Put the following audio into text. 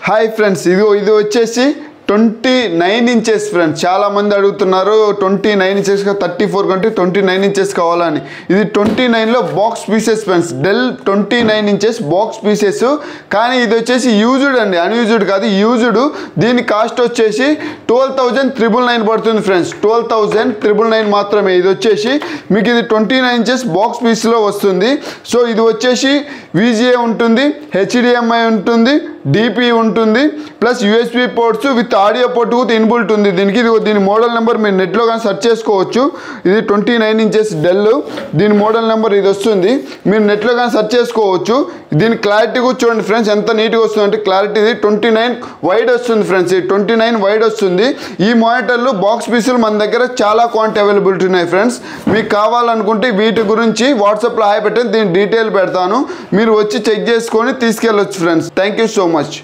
Hi friends, ఇది వచ్చేసి 29 inches friends. చాలామంది అడుగుతున్నారు 29 ఇంచెస్ 34 కంటే 29 ఇంచెస్ కావాలని. ఇది 29లో box pieces friends. Dell 29 inches box pieces. కానీ ఇది వచ్చేసి యూజ్డ్ అండి, అన్యూజ్డ్ కాదు, యూజ్డ్. దీని కాస్ట్ వచ్చేసి 12,999 పడుతుంది ఫ్రెండ్స్. 12,999 మాత్రమే. ఇది వచ్చేసి మీకు ఇది 29 ఇంచెస్ బాక్స్ పీస్లో వస్తుంది. సో ఇది వచ్చేసి VGA ఉంటుంది, HDMI ఉంటుంది, DP ఉంటుంది, plus USB ports with audio port కూడా ఇన్బుల్ట్ ఉంది దీనికి. దీని మోడల్ నెంబర్ మీరు నెట్లో కానీ సెర్చ్ చేసుకోవచ్చు. ఇది 29 ఇంచెస్ డెల్. దీని మోడల్ నెంబర్ ఇది వస్తుంది, మీరు నెట్లో కానీ సెర్చ్ చేసుకోవచ్చు. దీని క్లారిటీ కూడా చూడండి ఫ్రెండ్స్, ఎంత నీట్గా వస్తుంది అంటే క్లారిటీ. ఇది 29 వైడ్ వస్తుంది ఫ్రెండ్స్. ఇది 29 వైడ్ వస్తుంది. ఈ మానిటర్లు బాక్స్ పీసులు మన దగ్గర చాలా క్వాంటిటీ అవైలబిలిటీ ఉన్నాయి ఫ్రెండ్స్. మీకు కావాలనుకుంటే వీటి గురించి వాట్సాప్లో హాయ్ పెట్టండి, దీని డీటెయిల్ పెడతాను. మీరు వచ్చి చెక్ చేసుకొని తీసుకెళ్ళొచ్చు friends. Thank you so much.